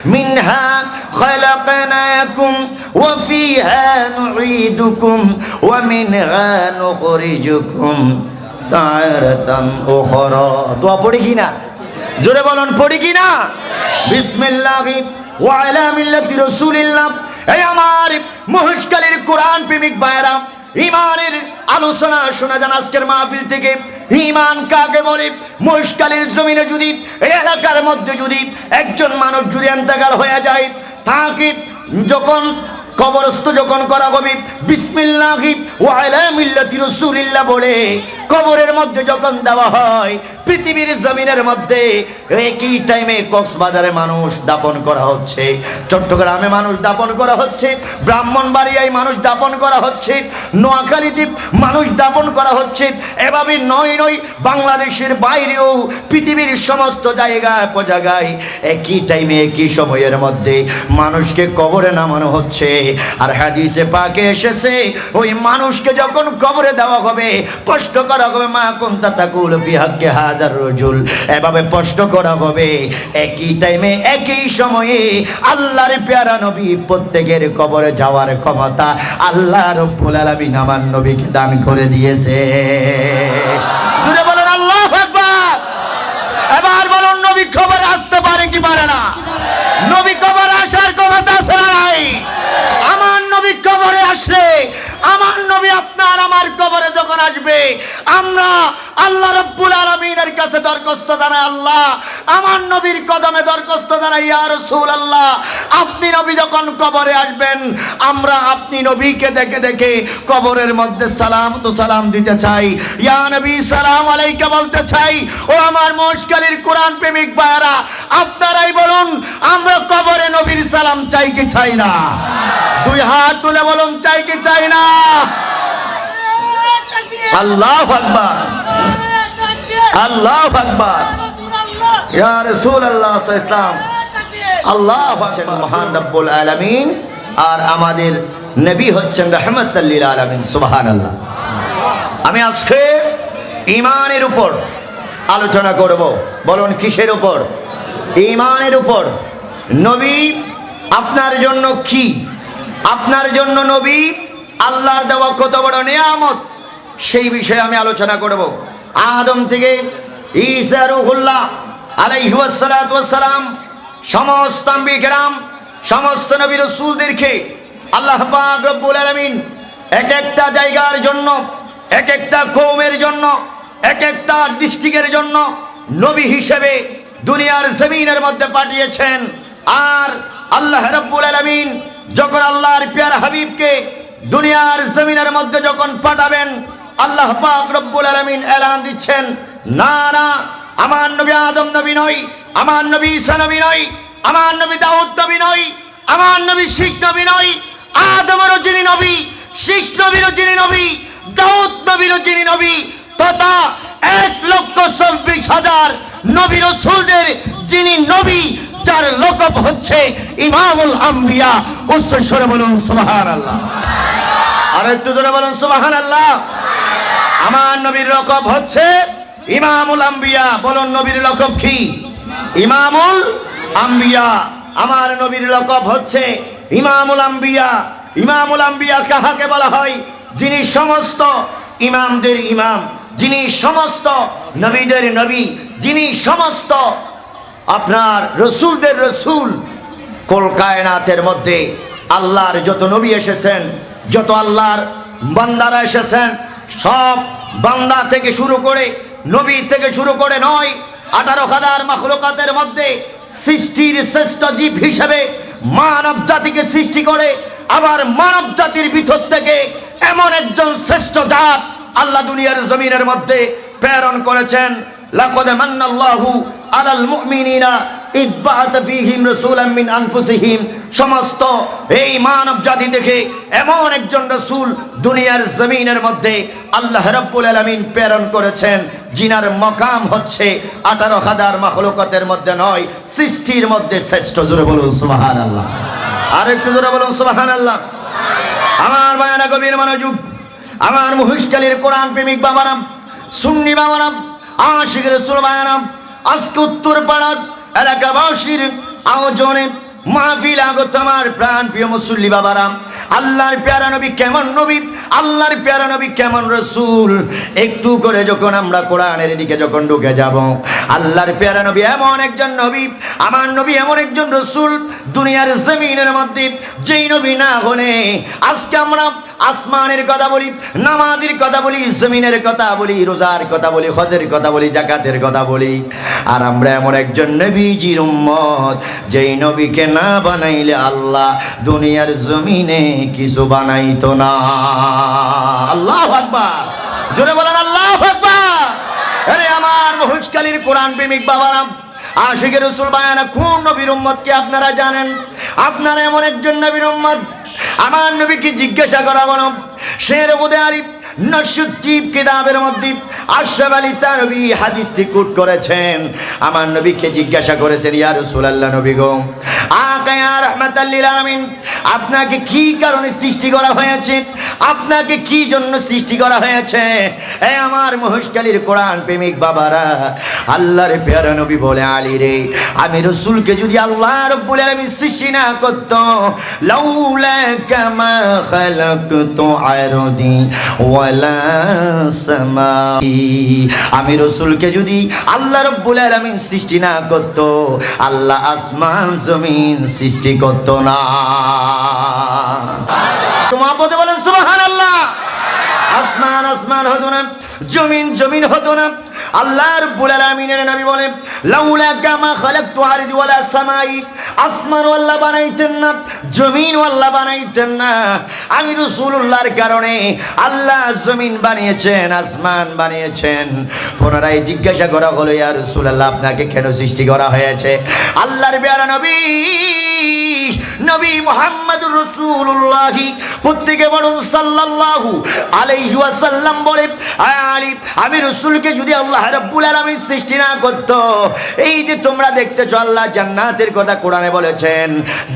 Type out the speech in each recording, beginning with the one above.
মিনহা খালাকনাকুম ওয়া ফিহা নুঈদুকুম ওয়া মিনহা নুখরিজুকুম তারাতান উখরা। দোয়া পড়ি কিনা? জোরে বলুন, পড়ি কিনা? বিসমিল্লাহি ওয়া আলা মিল্লাতি রাসূলিল্লাহ। এই আমার মহেশখালীর কোরআন প্রেমিক ভাইরা, ঈমানের আলোচনা শোনা যান আজকের মাহফিল থেকে। ঈমান কাকে বলে? মহেশখালীর জমিনে যদি, এই এলাকার মধ্যে যদি একজন মানুষ যদি ইন্তেকাল হয়ে যায়, তাকে যখন কবরস্থ যখন করা হবে, বিসমিল্লাহি ওয়া আলা মিল্লাতি রাসূলিল্লাহ বলে কবরের মধ্যে যখন দেওয়া হয়, পৃথিবীর জমিনের মধ্যে একই টাইমে কক্সবাজারে মানুষ দাপন করা হচ্ছে, চট্টগ্রামে মানুষ দাপন করা হচ্ছে, ব্রাহ্মণবাড়িয়ায় মানুষ দাপন করা হচ্ছে, নোয়াখালীতে মানুষ দাপন করা হচ্ছে। এভাবে নয় বাংলাদেশের বাইরেও পৃথিবীর সমস্ত জায়গায় একই টাইমে একই সময়ের মধ্যে মানুষকে কবরে নামানো হচ্ছে। আর হাদিসে পাকে এসেছে, ওই মানুষকে যখন কবরে দেওয়া হবে, প্রশ্ন করা হবে, মা কুনতা তাকুলু ফি হাক্কি হাযার রাজুল, এভাবে প্রশ্ন করা হবে একই টাইমে একই সময়ে। আল্লাহর প্যারা নবী প্রত্যেকের কবরে যাওয়ার ক্ষমতা আল্লাহ রাব্বুল আলামিন আমার নবীকে দান করে দিয়েছে। জোরে বলেন আল্লাহু আকবার। এবার বলুন, নবী কবরে আসতে পারে কি পারে না? নবী কবরে আসার ক্ষমতা আছে না নাই? আমার নবী কবরে আসলে, আমার নবী আপনার আমার কবরে যখন আসবে, আমরা আল্লাহ রাব্বুল আলামিনের কাছে দরখাস্ত জানাই, আল্লাহ আমার নবীর কদমে দরখাস্ত জানাই, ইয়া রাসূলুল্লাহ আপনি নবী যখন কবরে আসবেন, আমরা আপনি নবীকে দেখে দেখে কবরের মধ্যে সালাম দিতে চাই, ইয়া নবী সালাম আলাইকা বলতে চাই। ও আমার মহেশখালীর কোরআন প্রেমিক ভাইরা, আপনারাই বলুন, আমরা কবরে নবীর সালাম চাই কি চাই না? দুই হাত তুলে বলুন, চাই কি চাই না? আল্লাহু আকবার, আল্লাহু আকবার, ইয়া রাসূলুল্লাহ সাল্লাল্লাহু আলাইহি ওয়াসাল্লাম। আল্লাহু আকবার। মহান রব্বুল আলামিন আর আমাদের নবী হচ্ছেন রাহমাতাল লিল আলামিন। সুবহানাল্লাহ। আমি আজকে ঈমানের উপর আলোচনা করব। বলুন কিসের উপর? ঈমানের উপর। নবী আপনার জন্য কি? আপনার জন্য নবী আল্লাহর দেওয়া কত বড় নিয়ামত, সেই বিষয়ে আমি আলোচনা করব। আদম থেকে ঈসা রূহুল্লাহ আলাইহি ওয়াসসালাতু ওয়াসসালাম, সমস্ত আম্বিয়া কেরাম, সমস্ত নবী রাসূলদেরকে আল্লাহ পাক রব্বুল আলামিন এক একটা জায়গার জন্য, এক একটা কওমের জন্য, এক একটা ডিস্ট্রিক্টের জন্য নবী হিসেবে দুনিয়ার জমিনের মধ্যে পাঠিয়েছেন। আর আল্লাহ রাব্বুল আলামিন যখন আল্লাহর প্যারা হাবিবকে দুনিয়ার জমিনের মধ্যে যখন পাঠাবেন, আল্লাহ পাক রব্বুল আলামিন এলান দিচ্ছেন, না না, আমার নবী আদম নবী নয়, আমার নবী ঈসা নবী নয়, আমার নবী দাউদ নবী নয়, আমার নবী শীষ নবী নয়। আদমেরও যিনি নবী, শীষ নবীরও যিনি নবী, দাউদ নবীরও যিনি নবী, তথা 1,24,000 নবী রাসূলদের যিনি নবী, যার লকব হচ্ছে ইমামুল আম্বিয়া। উচ্চস্বরে বলুন সুবহানাল্লাহ। আর একটু জোরে বলুন সুবহানাল্লাহ। আমার নবীর লকব হচ্ছে ইমামুল আম্বিয়া। বলুন নবীর লকব কি? ইমামুল আম্বিয়া। আমার নবীর লকব হচ্ছে ইমামুল আম্বিয়া। ইমামুল আম্বিয়া কাহাকে বলা হয়? যিনি সমস্ত ইমামদের ইমাম, যিনি সমস্ত নবীদের নবী, যিনি সমস্ত আপনার রসুলদের রসুল। কুল কায়নাতের মধ্যে আল্লাহর যত নবী এসেছেন, যত আল্লাহর বান্দারা এসেছেন, সব বান্দা থেকে শুরু করে, নবী থেকে শুরু করে 18,000 মাখলুকাতের মধ্যে সৃষ্টির শ্রেষ্ঠ জীব হিসেবে মানব জাতিকে সৃষ্টি করে, আবার মানব জাতির ভিতর থেকে এমন একজন শ্রেষ্ঠ জাত আল্লাহ দুনিয়ার জমিনের মধ্যে প্রেরণ করেছেন। লাকাদ মান্নাল্লাহু আলাল মুমিনিনা ইয বাআসা ফীহিম রাসূলাম মিন আনফুসিহিম। সমস্ত এই মানব জাতি দেখে এমন একজন রাসূল দুনিয়ার জমিনের মধ্যে আল্লাহ রাব্বুল আলামিন প্রেরণ করেছেন, জিনার মকাম হচ্ছে 18,000 মাখলুকাতের মধ্যে নয়, সৃষ্টির মধ্যে শ্রেষ্ঠ। জোরে বলুন সুবহানাল্লাহ। আর একটু জোরে বলুন সুবহানাল্লাহ। আমার বায়ানা গভীর মনোযোগ। আমার মহেশখালীর কোরআন প্রেমিক বাবারা, সুন্নি বাবারা, আশিক রাসূল বায়ানা, আজকে উত্তরপাড়ার এলাকাবাসীর আয়োজনে মাহফিল আগত আমার প্রাণ প্রিয় মুসল্লি বাবারা, আল্লাহর প্যারা নবী কেমন নবী, আল্লাহর প্যারা নবী কেমন রসুল, একটু করে যখন আমরা কোরআনের দিকে যখন ঢুকে যাব, আল্লাহর প্যারা নবী এমন একজন নবী, আমার নবী এমন একজন রসুল, দুনিয়ার জমিনের মধ্যে যেই নবী না হলে আজকে আমরা আসমানের কথা বলি, নামাজের কথা বলি, জমিনের কথা বলি, রোজার কথা বলি, হজের কথা বলি, জাকাতের কথা বলি, আর আমরা এমন একজন নবীজির উম্মত যেই নবীকে না বানাইলে আল্লাহ দুনিয়ার জমিনে কিছু বানাইতো না। আল্লাহু আকবার, জোরে বলেন আল্লাহু আকবার। আরে আমার মহেশখালীর কোরআন প্রেমিক বাবারা, আশিকে রাসূল বায়ানা কোন নবীর উম্মতকে আপনারা জানেন? আপনারা এমন একজন নবীর উম্মত, আমার নবীকে জিজ্ঞাসা করা বলো, শের উদয় নসুদ্দীপ কিতাবের মধ্যে আশরাফ আলী তানভী হাদিসটি কোট করেছেন। আমার নবীকে জিজ্ঞাসা করেছেন, ইয়া রাসূলুল্লাহ, নবী গো, আকা ইয়া রাহমাতাল লিল আলামিন, আপনাকে কি কারণে সৃষ্টি করা হয়েছে? আপনাকে কি জন্য সৃষ্টি করা হয়েছে? এই আমার মহেশখালীর কোরআন প্রেমিক বাবারা, আল্লাহর প্যারা নবী বলে, আলী রে, আমি রাসূলকে যদি আল্লাহ রাব্বুল আলামিন সৃষ্টি না করত, লাউলা কামা খালাকতু আরদি ওয়ালা সামাই, আমি রাসূলকে যদি আল্লাহ রাব্বুল আলামিন সৃষ্টি না করত, আল্লাহ আসমান জমিন সৃষ্টি করত না। তোমার পদে বলেন সুবহানাল্লাহ। আসমান আসমান হতো না, জমিন জমিন হতো না। আল্লাহ রাব্বুল আলামিনের নবী বলেন, লাউলা কামা খালাকতু আরদি ওয়ালা সামাই, আসমান আল্লাহ বানাইতেন না, জমিন আল্লাহ বানাইতেন না। আমি রাসূলুল্লাহর কারণে আল্লাহ জমিন বানিয়েছেন, আসমান বানিয়েছেন। পুনরায় জিজ্ঞাসা করা হলো, ইয়া রাসূলুল্লাহ, আপনাকে কেন সৃষ্টি করা হয়েছে? আল্লাহর প্যারা নবী নবী মুহাম্মদুর রাসূলুল্লাহ, প্রত্যেকে বলুন সাল্লাল্লাহু আলাইহি ওয়াসাল্লাম বলে, আলী, আমি রাসূলকে যদি আল্লাহ রাব্বুল আলামিন সৃষ্টি না করত, এই যে তোমরা দেখতেছো, আল্লাহ জান্নাতের কথা কোরআনে বলেছেন,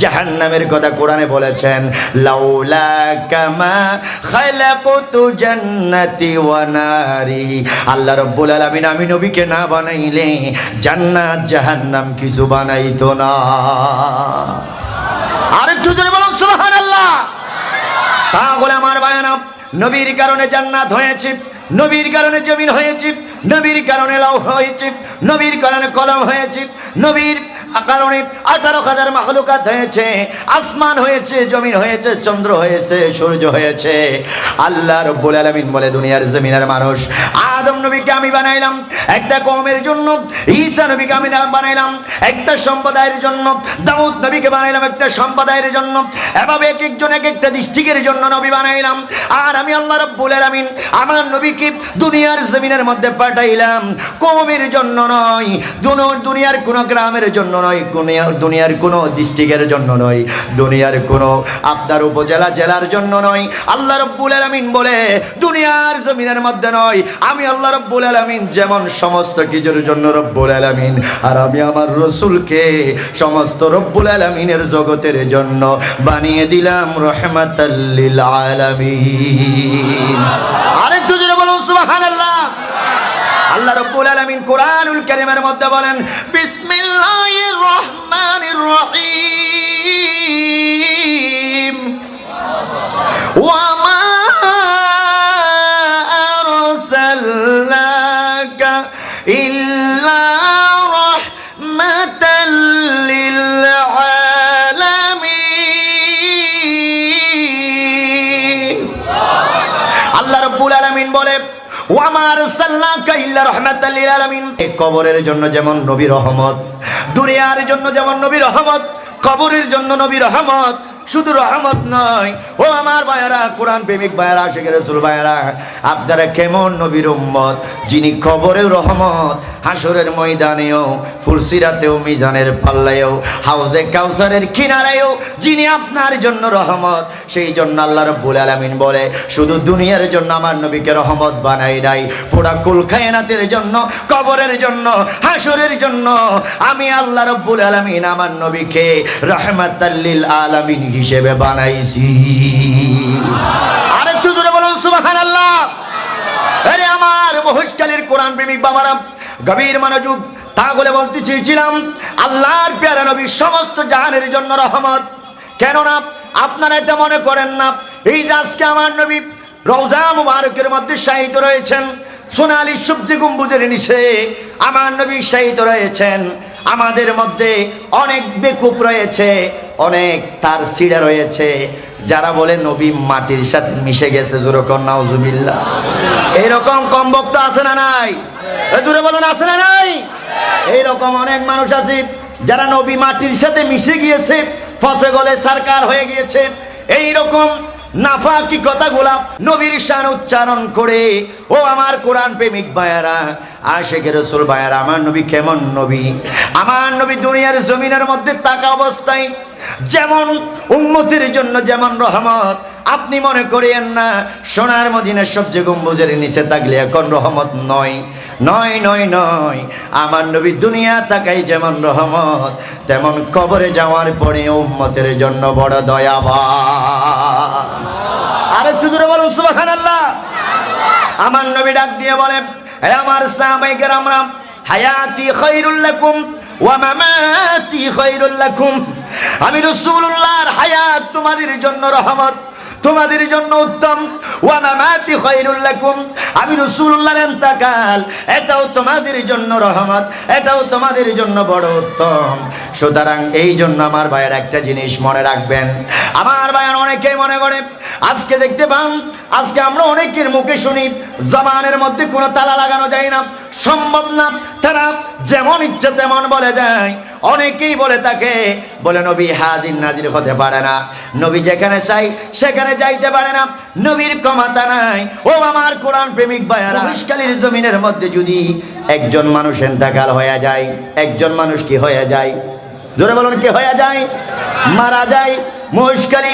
জাহান্নামের কথা কোরআনে বলেছেন, লাউলা কামা খালাকতু জান্নাতি ওয়া নারি, আল্লাহ রাব্বুল আলামিন আমি নবীকে না বানাইলে জান্নাত জাহান্নাম কিছু বানাইতো না। আরেকটু জোরে বলুন সুবহানাল্লাহ। তাহলে আমার বায়ানা, নবীর কারণে জান্নাত হয়েছে, নবীর কারণে জমিন হয়েছে, নবীর কারণে লাউ হয়েছে, নবীর কারণে কলম হয়েছে, নবীর কারণে 18,000 মাখলুকাত হয়েছে, আসমান হয়েছে, জমিন হয়েছে, চন্দ্র হয়েছে, সূর্য হয়েছে। আল্লাহ রাব্বুল আলামিন বলে, দুনিয়ার জমিনের মানুষ, আদম নবীকে আমি বানাইলাম একটা কওমের জন্য, ঈসা নবীকে আমি বানাইলাম একটা সম্প্রদায়ের জন্য, দাউদ নবীকে বানাইলাম একটা সম্প্রদায়ের জন্য, এভাবে এক একজন এক একটা ডিস্ট্রিক্টের জন্য নবী বানাইলাম। আর আমি আল্লাহ রাব্বুল আলামিন আমার নবীকে দুনিয়ার জমিনের মধ্যে পাঠাইলাম কওমের জন্য নয়, দুনিয়ার কোন গ্রামের জন্য নয়, দুনিয়ার কোন ডিস্ট্রিক্টের জন্য নয়, দুনিয়ার কোন আপনার উপজেলা জেলার জন্য নয়। আল্লাহ রাব্বুল আলামিন বলে, দুনিয়ার জমিনের মধ্যে নয়, আমি আল্লাহ রাব্বুল আলামিন যেমন সমস্ত কিছুর জন্য রব্বুল আলামিন, আর আমি আমার রাসূলকে সমস্ত রব্বুল আলামিনের জগতের জন্য বানিয়ে দিলাম রাহমাতাল লিল আলামিন। আরেকটু জোরে বলুন সুবহানাল্লাহ। আল্লাহ রাব্বুল আলামিন কোরআনুল কারীমের মধ্যে বলেন, বিসমিল্লাহির রহমানির রহিম, ওয়া মা আরসালনাকা ইল্লা রাহমাতাল লিল আলামিন। আল্লাহ রাব্বুল আলামিন বলে, ওয়া মা আরসালনাকা ইল্লা রাহমাতাল লিল আলামিন। কবরের জন্য যেমন নবী রহমত, দুনিয়ার জন্য যেমন নবী রহমত, কবরের জন্য নবী রহমত। শুধু রহমত নয়, ও আমার ভাইয়েরা, কোরআন প্রেমিক ভাইয়েরা, আশিকে রাসূল ভাইয়েরা, আপনারা কেমন নবীর উম্মত, যিনি কবরেও রহমত, হাসরের ময়দানেও, ফুলসিরাতেও, মিজানের পাল্লায়ও, হাউজে কাউসারের কিনারায়ও যিনি আপনার জন্য রহমত। সেই জন্য আল্লাহ রাব্বুল আলামিন বলে, শুধু দুনিয়ার জন্য আমার নবীকে রহমত বানাই নাই, পুরা কুল কায়নাতের জন্য, কবরের জন্য, হাসরের জন্য আমি আল্লাহ রাব্বুল আলামিন আমার নবীকে রাহমাতাল লিল আলামিন হিসেবে বানাইছি। আরেকটু জোরে বলুন সুবহানাল্লাহ। আরে আমার মহেশখালীর কোরআন প্রেমিক বাবারা, গভীর মনোযোগ, তাহলে বলতে চেয়েছিলাম আল্লাহর প্যারা নবী সমস্ত জাহানের জন্য রহমত। কেননা আপনারা এটা মনে করেন না, এই যে আজকে আমার নবী রওজা মুবারকের মধ্যে শায়িত রয়েছেন, সোনালী সবজি গম্বুজের নিচে আমার নবী শায়িত রয়েছেন। আমাদের মধ্যে অনেক বেকুব রয়েছে, অনেক তার সিড়া রয়েছে, যারা বলে নবী মাটির সাথে মিশে গেছে। জোরে কোন নাউজুবিল্লাহ। এইরকম কম বক্তা আছে না নাই? জোরে বলুন আছে না নাই? এইরকম অনেক মানুষ আছে যারা নবী মাটির সাথে মিশে গিয়েছে, ফসে গলে সরকার হয়ে গিয়েছে। এইরকম নাফাকি কথাগুলা নবীর শান উচ্চারণ করে, ও আমার কোরআন প্রেমিক ভাইয়ারা, আশিক রাসূল ভাইয়ারা, আমার নবী কেমন নবী? আমার নবী দুনিয়ার জমিনের মধ্যে থাকা অবস্থায় যেমন উম্মতের জন্য যেমন রহমত, আপনি মনে করেন না সোনার মদিনার সবজি গম্বুজের নিচে থাকলে এখন রহমত নয়। নয় নয় নয়, আমার নবী দুনিয়া তাকাই যেমন রহমত, তেমন কবরে যাওয়ার পরে উম্মতের জন্য বড় দয়াবান। আর একটু জোরে বলুন সুবহানাল্লাহ। আমার নবী ডাক দিয়ে বলে, হে আমার সাহাবায়ে কেরামরা, হায়াতি খায়রুল লাকুম ওয়া মামাতি খায়রুল লাকুম। আমি রাসূলুল্লাহর হায়াত তোমাদের জন্য রহমত, তোমাদের জন্য উত্তম। ওয়া মামাতি খায়রুল লাকুম, আমি রাসূলুল্লাহর ইন্তেকাল এটাও তোমাদের জন্য রহমত, এটাও তোমাদের জন্য বড় উত্তম। সুতরাং এই জন্য আমার ভাইয়ের একটা জিনিস মনে রাখবেন। আমার ভাইয়ের অনেকেই মনে করে, আজকে দেখতে পান, আজকে আমরা অনেকের মুখে শুনি জবানের মধ্যে কোনো তালা লাগানো যায় না, সম্ভব না, তারা যেমন ইচ্ছে তেমন বলে যায়। অনেকেই বলে তাকে বলে নবী হাজির নাজির হতে পারে না, নবী যেখানে চাই সেখানে যাইতে পারে না, নবীর ক্ষমতা নাই। ও আমার কোরআন প্রেমিক ভাইয়ারা, মহেশখালীর জমিনের মধ্যে যদি একজন মানুষ ইন্তেকাল হয়ে যায়, একজন মানুষ কি হয়ে যায়? জোরে বলুন কি হয়ে যায়? মারা যায়। মহেশখালী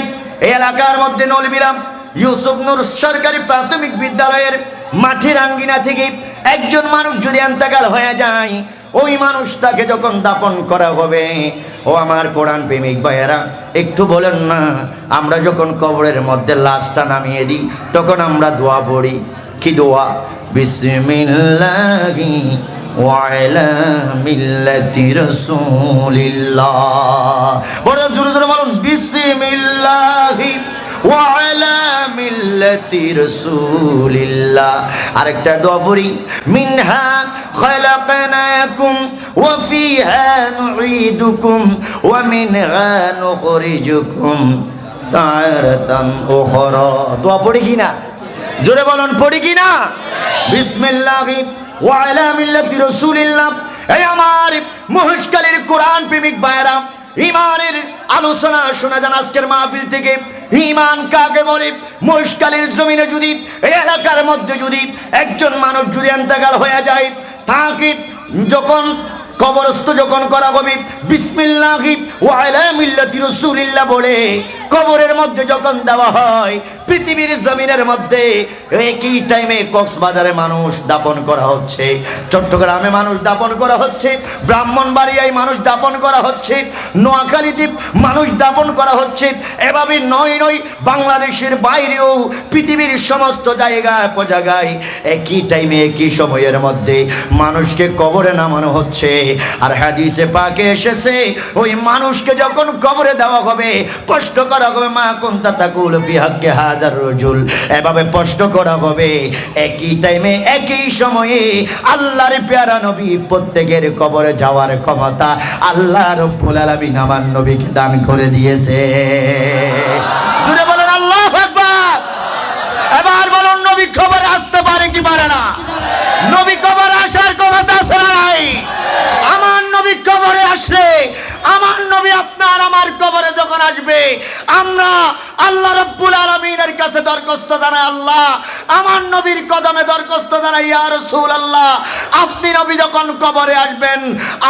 এলাকার মধ্যে নলবিরাম ইউসুফ নূর সরকারি প্রাথমিক বিদ্যালয়ের মাঠের আঙ্গিনা থেকে একজন মানুষ যদি ইন্তেকাল হয়ে যায়, ওই মানুষটাকে যখন দাপন করা হবে, ও আমার কোরআন প্রেমিক ভাইয়েরা একটু বলেন না, আমরা যখন কবরের মধ্যে লাশটা নামিয়ে দিই তখন আমরা দোয়া পড়ি। কি দোয়া? বিসমিল্লাহি ওয়া আলা মিল্লাতি রাসূলিল্লাহ। বড় জোরে জোরে বলুন, বিসমিল্লাহি ওয়া আলা মিল্লাতি রাসূলিল্লাহ। আরেকটা দোয়া পড়ি, মিনহা খালাকনাকুম ওয়া ফিহা নুঈদুকুম ওয়া মিনহা নুখরিজুকুম তারাতান উখরা। দোয়া পড়ি কি না? জোরে বলুন পড়ি কি না? বিসমিল্লাহি ওয়া আলা মিল্লাতি রাসূলিল্লাহ। এই আমার মহেশখালীর কোরআন প্রেমিক ভাইরা, ঈমানের আলোচনা শোনা যান আজকের মাহফিল থেকে। ঈমান কাকে বলে? মহেশখালীর জমিনে যদি, এই এলাকার মধ্যে যদি একজন মানুষ যদি ইন্তেকাল হয়ে যায়, তাকে যখন কবরস্থ যখন করা হবে, বিসমিল্লাহি ওয়া আলা মিল্লাতি রাসূলিল্লাহ বলে কবরের মধ্যে যখন দেওয়া হয়, পৃথিবীর জমিনের মধ্যে একই টাইমে কক্সবাজারে মানুষ দাপন করা হচ্ছে, চট্টগ্রামে মানুষ দাপন করা হচ্ছে, ব্রাহ্মণবাড়িয়ায় মানুষ দাপন করা হচ্ছে, নোয়াখালীতে মানুষ দাপন করা হচ্ছে। এভাবে নয় নয়, বাংলাদেশের বাইরেও পৃথিবীর সমস্ত জায়গায় জায়গায় একই টাইমে একই সময়ের মধ্যে মানুষকে কবরে নামানো হচ্ছে। আর হাদিসে পাকে এসেছে, ওই মানুষকে যখন কবরে দেওয়া হবে, প্রশ্ন করা হবে, মা কুনতা তাকুলু ফি হাক্কি হাযার রাজুল, এভাবে প্রশ্ন করা হবে একই টাইমে একই সময়ে। আল্লাহর প্যারা নবী প্রত্যেকের কবরে যাওয়ার ক্ষমতা আল্লাহ রাব্বুল আলামিন আমার নবীকে দান করে দিয়েছে। জোরে বলেন আল্লাহু আকবার। এবার বলুন, নবী কবরে আসতে পারে কি পারে না? নবী কবরে আসার ক্ষমতা আছে না নাই? আমার নবী কবরে আসলে, আমার নবী আপনার আমার কবরে যখন আসবে, আমরা আল্লাহ রাব্বুল আলামিনের কাছে দরখাস্ত জানাই, আল্লাহ আমার নবীর কদমে দরখাস্ত জানাই, ইয়া রাসূলুল্লাহ আপনি নবী যখন কবরে আসবেন,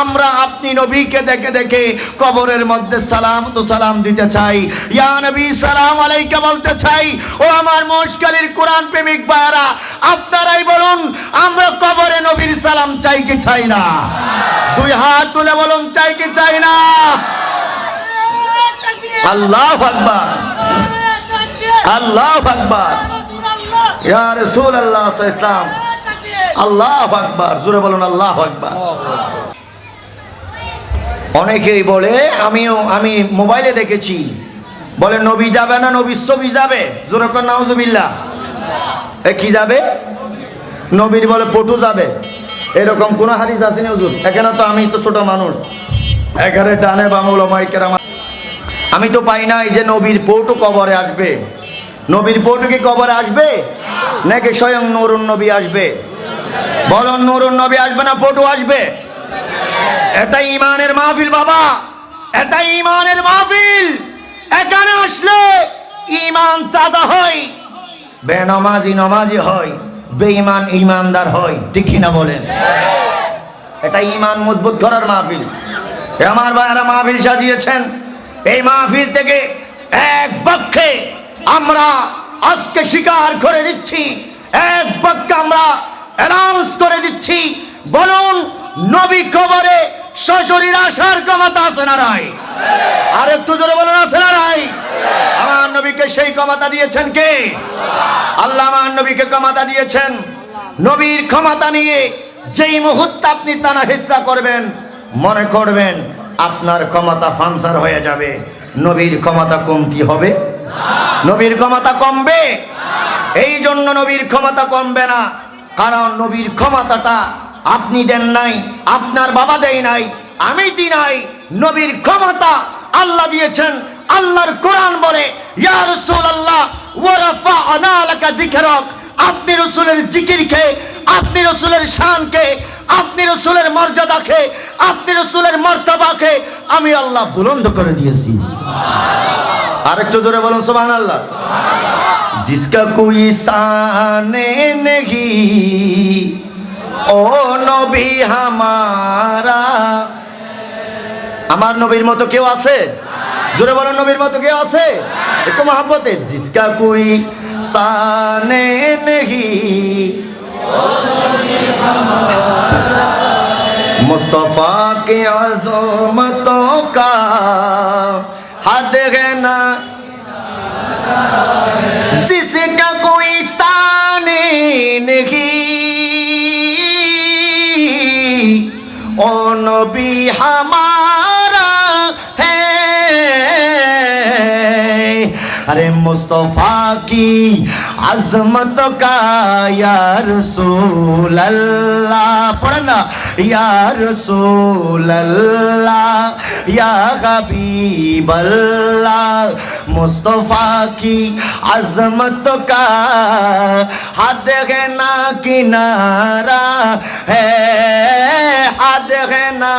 আমরা আপনি নবীকে দেখে দেখে কবরের মধ্যে সালাম তো সালাম দিতে চাই, ইয়া নবী সালাম আলাইকা বলতে চাই। ও আমার মহেশখালীর কোরআন প্রেমিক ভাইরা, আপনারাই বলুন, আমরা কবরে নবীর সালাম চাই কি চাই না? দুই হাত তুলে বলুন, চাই কি চাই না? আল্লাহু আকবার, আল্লাহু আকবার, ইয়া রাসূলুল্লাহ সাল্লাল্লাহু আলাইহি ওয়াসাল্লাম, আল্লাহু আকবার। জোরে বলুন আল্লাহু আকবার। অনেকেই বলে, আমি মোবাইলে দেখেছি, বলে নবী যাবে না, নবীর ছবি যাবে। জোরে কর নাউজুবিল্লাহ। এ কি যাবে? নবীর বলে ফটো যাবে। এরকম কোন হাদিস আছে না হুজুর? এখানে তো আমি তো ছোট মানুষ, এখানে ডানে বামে ওলামায়ে কেরাম, আমি তো পাই নাই যে নবীর ফটো কবরে আসবে। নবীর ফটো কি কবরে আসবে নাকি স্বয়ং নূরুন নবী আসবে? বলুন, নূরুন নবী আসবে না ফটো আসবে? এটা ঈমানের মাহফিল বাবা, এটা ঈমানের মাহফিল। এখানে আসলে ঈমান তাজা হয়, বেনামাজি নামাজি হয়, বেঈমান ঈমানদার হয়। ঠিক কি না বলেন? এটা ঈমান মজবুত করার মাহফিল। আমার ভাইরা মাহফিল সাজিয়েছেন, এই মাহফিল থেকে এক বাক্যে আমরা আজকে স্বীকার করে দিচ্ছি, এক বাক্যে আমরা অ্যানাউন্স করে দিচ্ছি, বলুন নবী কবরে সশরীর আসার ক্ষমতা আছে না নাই? আর একটু জোরে বলুন, আছে না নাই? আমার নবীকে সেই ক্ষমতা দিয়েছেন কে? আল্লাহ আমার নবীকে ক্ষমতা দিয়েছেন। নবীর ক্ষমতা নিয়ে যেই মুহূর্তে আপনি টানা হিসা করবেন, মনে করবেন আপনার ক্ষমতা ফাংশন হয়ে যাবে। নবীর ক্ষমতা কমতি হবে? নবীর ক্ষমতা কমবে? এই জন্য নবীর ক্ষমতা কমবে না, কারণ নবীর ক্ষমতাটা আপনি দেন নাই, আপনার বাবা দেয় নাই, আমি দিই নাই। নবীর ক্ষমতা আল্লাহ দিয়েছেন। আল্লাহর কোরআন বলে, ইয়া রাসূলুল্লাহ ওয়া রাফা'না লাকা যিকরাক। আপনি রাসূলের জিকিরকে, আপনি রাসূলের শানকে, আপনি রাসূলের মর্যাদাকে, আপনি রাসূলের মর্তবাকে আমি আল্লাহ বুলন্দ করে দিয়েছি। আরেকটু জোরে বলুন সুবহানাল্লাহ। জিসকা কোই শানে নেহি ও নবী হামারা। আমার নবীর মতো কেউ আছে? জোরে বলুন, নবীর মতো কেউ আছে? একটু মহব্বতে, জিসকা কোই শানে নেহি मुस्तफा के अज़मतों का हद है ना, जिसका कोई शान नहीं, ओ नबी हमारा है। अरे मुस्तफा की अज़मत का या रसूल अल्लाह, पढ़ना, या रसूल अल्लाह या हबीब अल्लाह, मुस्तफा की अज़मत का हद है ना किनारा है, हद है ना।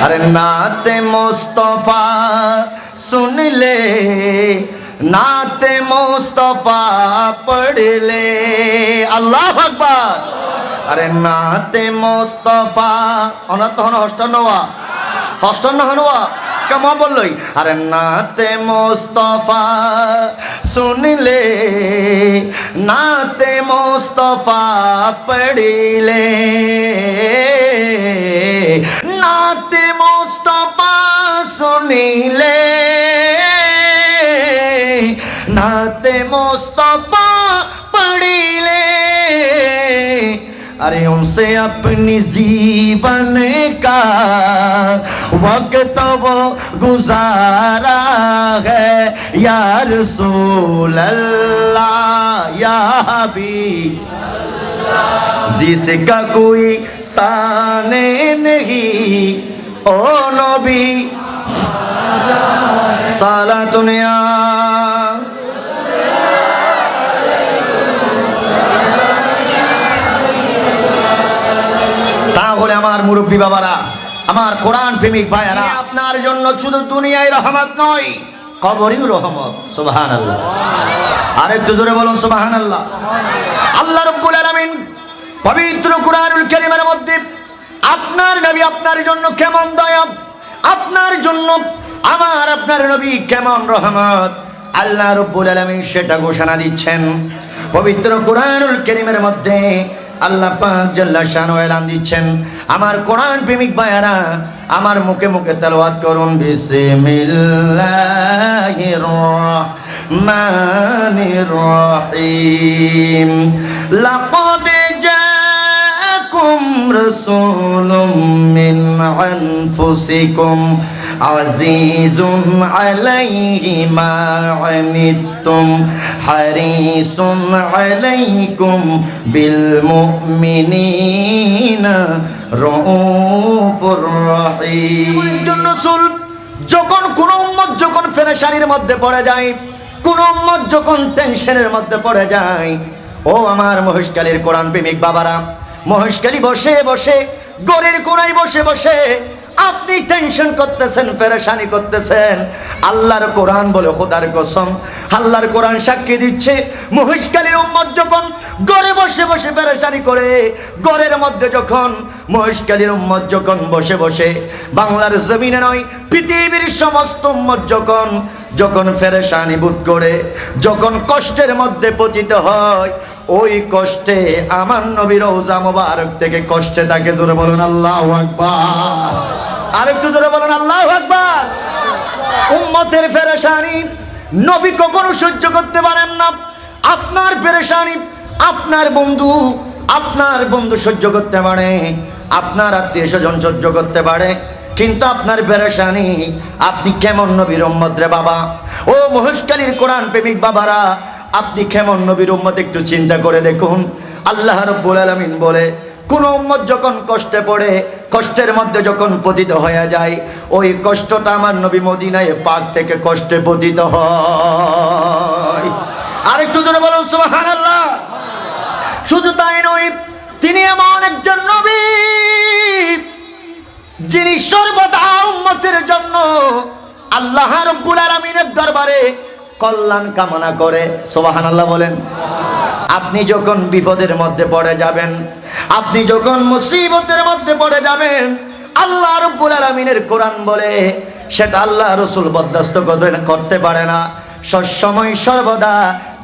अरे नाते मुस्तफा सुन ले, नाते मुस्तफा पढ़ ले, अल्लाह अकबर। अरे नाते मुस्तफा অনাত হন হস্টন হনওয়া কেমন বললই। আরে নাতে মুস্তফা শুনলে, নাতে মুস্তফা পড়িলে, নাতে মুস্তফা শুনিলে, नाते मुस्तफा पढ़िले। अरे उनसे अपनी जीवन का वक्त वो गुजारा है, या रसूल अल्लाह या हबीब, जिसका कोई शाने नहीं, ओ नबी सालातुनिया। তাহলে আমার মুরব্বী বাবারা, আমার কোরআন প্রেমিক ভাইয়ারা, আপনার জন্য শুধু দুনিয়ায় রহমত নয়, কবরেও রহমত। সুবহানাল্লাহ। আরেকটু জোরে বলুন সুবহানাল্লাহ। আল্লাহ রাব্বুল আলামিন পবিত্র কোরআনুল কারীমের মধ্যে আপনার নবী আপনার জন্য কেমন দয়া, আপনার জন্য আমার আপনার নবী কেমন রহমত, আল্লাহ রাব্বুল আলামিন সেটা ঘোষণা দিচ্ছেন পবিত্র কোরআনুল কারীমের মধ্যে। আল্লাহ পাক জাল্লা শানহু এলান দিচ্ছেন। আমার কোরআন প্রেমিক ভাইয়ারা, আমার মুখে মুখে তেলাওয়াত করুন, বিসমিল্লাহির রাহমানির রাহিম। লাকাদ জাআকুম জাআকুম রাসূলুম মিন আনফুসিকুম আজিজুন আলাইহি মা আনিতুম হারিসুন আলাইকুম বিল মুমিনিনা রাউফুর রহিম। রাসূল যখন কোন উম্মত যখন পেরেশানির মধ্যে পড়ে যায়, কোন উম্মত যখন টেনশনের মধ্যে পড়ে যায়, ও আমার মহেশখালীর কোরআন প্রেমিক বাবারা, মহেশখালী বসে বসে গড়ের কোনায় বসে বসে আপনি টেনশন করতেছেন, পেরেশানি করতেছেন, আল্লাহর কোরআন বলে খোদার কসম, আল্লাহর কোরআন সাক্ষী দিচ্ছে মহেশখালীর উম্মত যখন ঘরে বসে বসে পেরেশানি করে, ঘরের মধ্যে যখন মহেশখালীর উম্মত যখন বসে বসে বাংলার জমিনে নয় পৃথিবীর সমস্ত উম্মত যখন যখন পেরেশানি বোধ করে, যখন কষ্টের মধ্যে পতিত হয়, ওই কষ্টে আমার নবীর রওজা মোবারক থেকে কষ্টে তাকে জোরে বলুন আল্লাহু আকবার। আরেকটু জোরে বলুন আল্লাহু আকবার। উম্মতের পেরেশানি নবী কখনো সহ্য করতে পারেন না। আপনার পেরেশানি আপনার বন্ধু সহ্য করতে পারে, আপনার আত্মীয় স্বজন সহ্য করতে পারে, কিন্তু আপনার পেরেশানি আপনি কেমন নবীর উম্মত রে বাবা? ও মহেশখালীর কোরআন প্রেমিক বাবারা, আপনি কেমন নবীর উম্মত একটু চিন্তা করে দেখুন। আল্লাহ রাব্বুল আলামিন বলে কোন উম্মত যখন কষ্টে পড়ে, কষ্টের মধ্যে যখন পতিত হয়ে যায়, ওই কষ্টটা আমার নবী মদিনায় পাক থেকে কষ্টে পতিত হয়। আরেকটু জোরে বলুন সুবহানাল্লাহ। শুধু তাই নয়, তিনি এমন একজন নবী যিনি সর্বদা উম্মতের জন্য আল্লাহ রাব্বুল আলামিনের দরবারে কল্যাণ কামনা করে। সুবহানাল্লাহ বলেন। আপনি যখন বিপদের মধ্যে পড়ে যাবেন, আপনি যখন মুসিবতের মধ্যে পড়ে যাবেন, আল্লাহ রাব্বুল আলামিনের কোরআন বলে সেটা আল্লাহ রাসূল বরদাস্ত করতে পারে না। সবসময় সর্বদা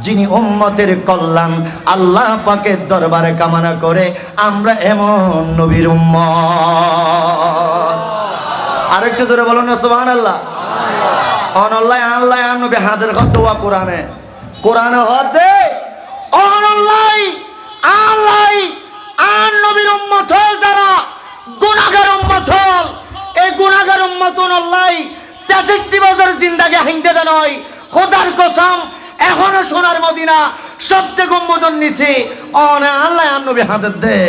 যিনি উম্মতের কল্যাণ আল্লাহ পাকের দরবারে কামনা করে, আমরা এমন নবীর উম্মত। আরেকটু জোরে বলুন না সুবহানাল্লাহ। অনল্লাহ আল্লাহ নবী হাদের দোয়া কোরআনে কোরআনে হতে অনল্লাহ আল্লাহ আর নবীর উম্মত হল যারা গুনাহগার উম্মত হল, এই গুনাহগার উম্মত অনল্লাহ 63 বছর জিন্দেগি হাইন্দে দেন হয়। খোদার কসম এখনো সোনার মদিনা সবচেয়ে গম্বুজন নিছি অনে আল্লাহ আর নবী হাদের দে।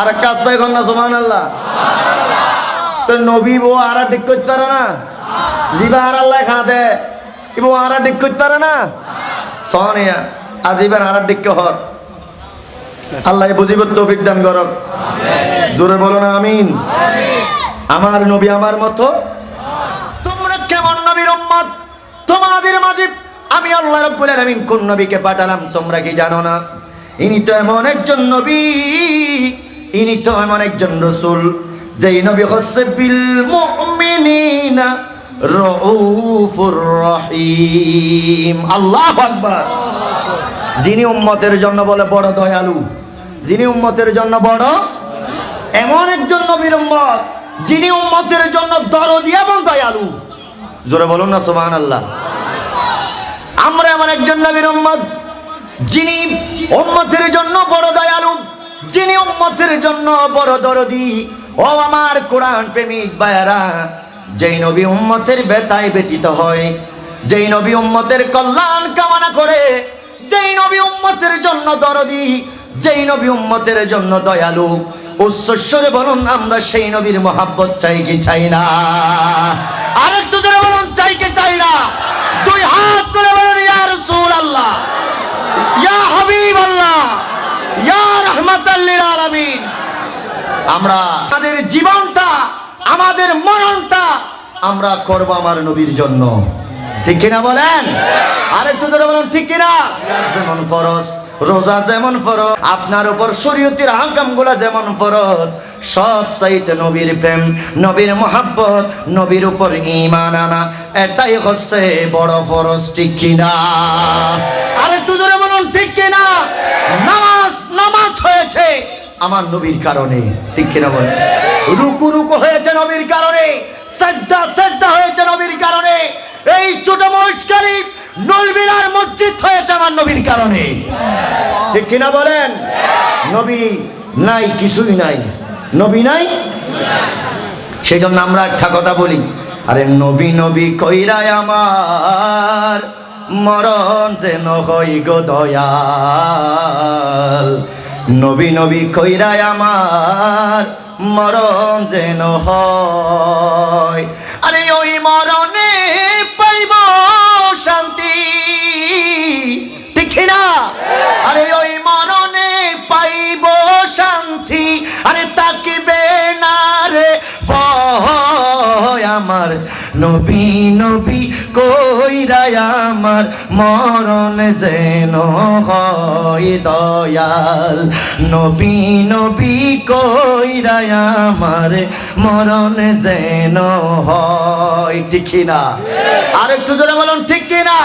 আর কাছে এখন না সুবহানাল্লাহ। তো নবী বো আরা ঠিক করতে পারে না, জিবা আর আল্লাহ খাদে ইবো আরা ঠিক করতে পারে না। সোনিয়া আজিবার আরা ঠিক হর আল্লাহ বুঝিব তৌফিক দান করক। জোরে বলো না আমিন। আমার নবী আমার মতো। তোমরা কেমন নবীর উম্মত? তোমাদের মাঝে আমি আল্লাহ রাব্বুল আলামিন কোন নবীকে পাঠালাম তোমরা কি জানো না? ইনি তো এমন একজন নবী, ইনি তো এমন একজন রাসূল যেই নবী হচ্ছে বিল মুমিনিনা রাউফুর রহিম। আল্লাহু আকবার। যিনি উম্মতের জন্য বলে বড় দয়ালু, যিনি উম্মতের জন্য বড়, এমন একজন নবীর উম্মত যিনি উম্মতের জন্য দরদি এবং দয়ালু। জোরে বলুন না সুবহানাল্লাহ। আমরা এমন একজন নবীর উম্মত যিনি উম্মতের জন্য বড় দয়ালু, যিনি উম্মতের জন্য বড় দরদি। ও আমার কোরআন প্রেমিক ভাইয়েরা, যেই নবী উম্মতের ব্যথায় ব্যথিত হয়, যেই নবী উম্মতের কল্যাণ কামনা করে, যেই নবী উম্মতের জন্য দরদি, যেই নবী উম্মতের জন্য দয়ালু, উচ্চস্বরে বলুন আমরা সেই নবীর মহাব্বত চাই কি চাই না? আরেকটু জোরে বলুন চাই কি চাই না? দুই হাত তুলে বলুন ইয়া রাসূলুল্লাহ, ইয়া হাবিবাল্লাহ, ইয়া রাহমাতাল লিল আলামিন। আমরা আমাদের জীবনটা, আমাদের মরণটা আমরা করব আমার নবীর জন্য। ঠিক কিনা বলেন? আরেকটু জোরে বলুন ঠিক কিনা? যেমন ফরজ, রোজা যেমন ফরজ, আপনার উপর শরীয়তের আহকামগুলো যেমন ফরজ, সব চাইতে নবীর প্রেম, নবীর মহাব্বত, নবীর উপর ঈমান আনা, এটাই হচ্ছে বড় ফরজ। ঠিক কিনা? আরেকটু জোরে বলুন ঠিক কিনা? নামাজ হয়েছে আমার নবীর কারণে। ঠিক কিনা বলেন? রুকু হয়েছে নবীর কারণে, সাজদা হয়েছে নবীর কারণে, এই ছোট মহেশখালী নলবিরার মসজিদ হয়েছে আমার নবীর কারণে। ঠিক কিনা বলেন? নাই, কিছুই নাই, নবী নাই। সেই জন্য আমরা একটা কথা বলি, আরে নবী নবী কইরায় আমার মরণ যেন হয় গো দয়াল, নবী নবী কইরায় আমার মরণ যেন হয়। আরে ওই মরণে পাইব শান্তি, ঠিক না? আরে ওই মরণে পাইব শান্তি, আরে তাকিবে না রে ভয় আমার, নবী নবী কইরায় আমার মরণ যেন হয় দয়াল, নবী নবী কইরায় আমার মরণ যেন হয়, ঠিক না? আর একটু জোরে বলুন, ঠিক কিনা?